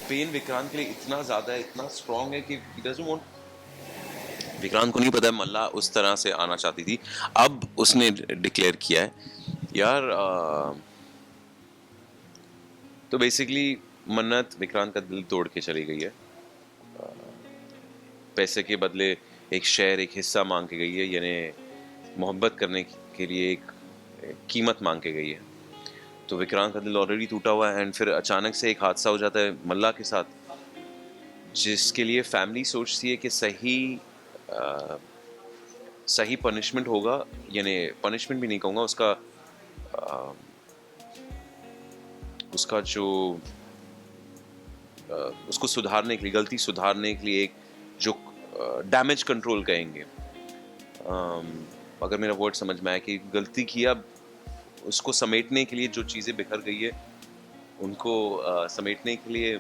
Pen Vikrant के लिए इतना ज्यादा है, इतना स्ट्रांग है कि he doesn't want। विक्रांत को नहीं पता है मल्ला उस तरह से आना चाहती थी। अब उसने डिक्लेयर किया है यार। तो बेसिकली मन्नत विक्रांत का दिल तोड़ के चली गई है। पैसे के बदले एक शेयर, एक हिस्सा मांग के गई है, यानी मोहब्बत करने के लिए एक कीमत मांग के गई है। तो विक्रांत का दिल ऑलरेडी टूटा हुआ है एंड फिर अचानक से एक हादसा हो जाता है मल्ला के साथ, जिसके लिए फैमिली सोचती है कि सही पनिशमेंट होगा, यानी पनिशमेंट भी नहीं कहूँगा, उसका जो उसको सुधारने के लिए, गलती सुधारने के लिए एक जो डैमेज कंट्रोल कहेंगे। अगर मेरा वर्ड समझ में आया कि गलती किया, उसको समेटने के लिए जो चीज़ें बिखर गई है उनको समेटने के लिए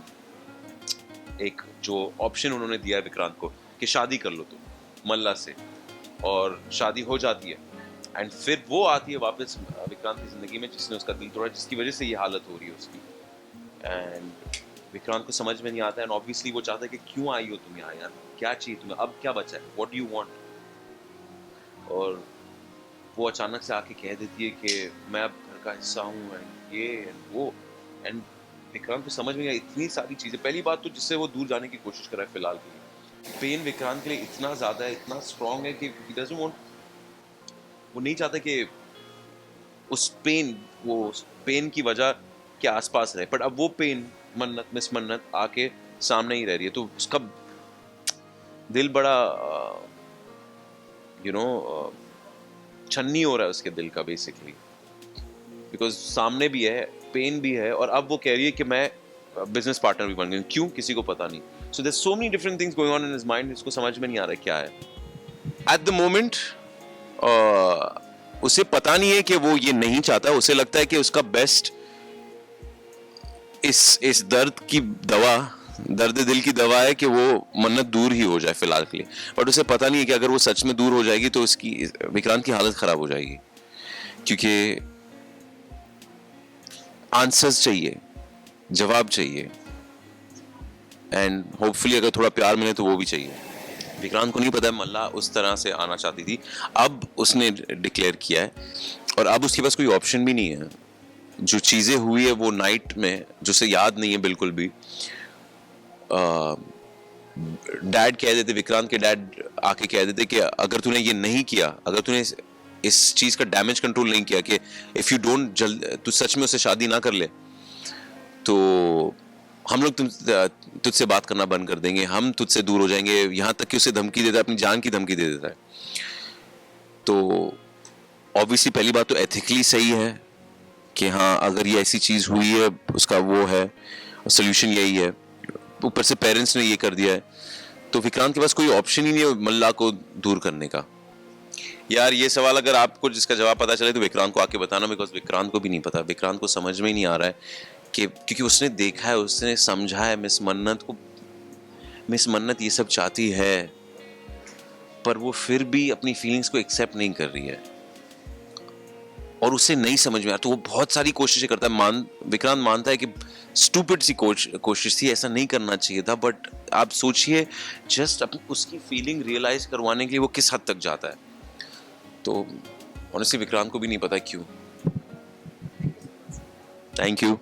एक जो ऑप्शन उन्होंने दिया है विक्रांत को कि शादी कर लो तुम मल्ला से, और शादी हो जाती है एंड फिर वो आती है वापस विक्रांत की ज़िंदगी में जिसने उसका दिल तोड़ा, जिसकी वजह से ये हालत हो रही है उसकी। एंड विक्रांत को समझ में नहीं आता एंड ऑब्वियसली वो चाहता है कि क्यों आई हो तुम यहाँ यार, क्या चाहिए तुम्हें, अब क्या बचा है, व्हाट डू यू वांट। और वो अचानक से आके कह देती है कि मैं अब घर का हिस्सा हूँ एंड ये एंड वो। एंड विक्रांत को समझ में आया इतनी सारी चीज़ें। पहली बात तो जिससे वो दूर जाने की कोशिश कर रहा है फिलहाल के लिए, पेन विक्रांत के लिए इतना ज़्यादा है, इतना स्ट्रांग है कि he doesn't want, वो नहीं चाहता कि उस पेन की वजह के आसपास रहे। बट अब वो पेन मिस मन्नत आके सामने ही रह रही है, तो उसका दिल बड़ा छन्नी हो रहा है उसके दिल का बेसिकली, बिकॉज सामने भी है, पेन भी है, और अब वो कह रही है कि मैं बिजनेस पार्टनर भी बन गई। क्यों, किसी को पता नहीं। So there so many different things going on in his mind, इसको समझ में नहीं आ रहा क्या है एट द मोमेंट। उसे पता नहीं है कि वो ये नहीं चाहता, उसे लगता है कि उसका बेस्ट इस दर्द दिल की दवा है कि वो मन्नत दूर ही हो जाए फिलहाल के लिए। बट उसे पता नहीं है कि अगर वो सच में दूर हो जाएगी तो उसकी, विक्रांत की हालत खराब हो जाएगी, क्योंकि आंसर्स चाहिए, जवाब चाहिए, एंड होपफुली अगर थोड़ा प्यार मिले तो वो भी चाहिए। विक्रांत को नहीं पता है मल्ला उस तरह से आना चाहती थी। अब उसने डिक्लेयर किया है और अब उसके पास कोई ऑप्शन भी नहीं है। जो चीज़ें हुई है वो नाइट में, जो उसे याद नहीं है बिल्कुल भी। डैड कह देते, विक्रांत के डैड आके कह देते कि अगर तूने ये नहीं किया, अगर तूने इस चीज़ का डैमेज कंट्रोल नहीं किया कि इफ़ यू डोंट तू सच में उससे शादी ना कर ले तो हम लोग तुझसे बात करना बंद कर देंगे, हम तुझसे दूर हो जाएंगे। यहाँ तक कि उसे धमकी देता है, अपनी जान की धमकी दे देता है। तो ऑब्वियसली पहली बात तो एथिकली सही है कि हाँ, अगर ये ऐसी चीज़ हुई है उसका वो है, सोल्यूशन यही है। ऊपर से पेरेंट्स ने ये कर दिया है, तो विक्रांत के पास कोई ऑप्शन ही नहीं है मल्ला को दूर करने का। यार ये सवाल अगर आपको जिसका जवाब पता चले तो विक्रांत को आके बताना, बिकॉज विक्रांत को भी नहीं पता। विक्रांत को समझ में ही नहीं आ रहा है कि, क्योंकि उसने देखा है, उसने समझा है मिस मन्नत ये सब चाहती है, पर वो फिर भी अपनी फीलिंग्स को एक्सेप्ट नहीं कर रही है और उसे नहीं समझ में आता। तो वो बहुत सारी कोशिशें करता है। विक्रांत मानता है कि स्टूपिड सी कोशिश थी, ऐसा नहीं करना चाहिए था। बट आप सोचिए, जस्ट अपनी उसकी फीलिंग रियलाइज करवाने के लिए वो किस हद तक जाता है। तो ऑनेस्टली विक्रांत को भी नहीं पता क्यों। Thank you.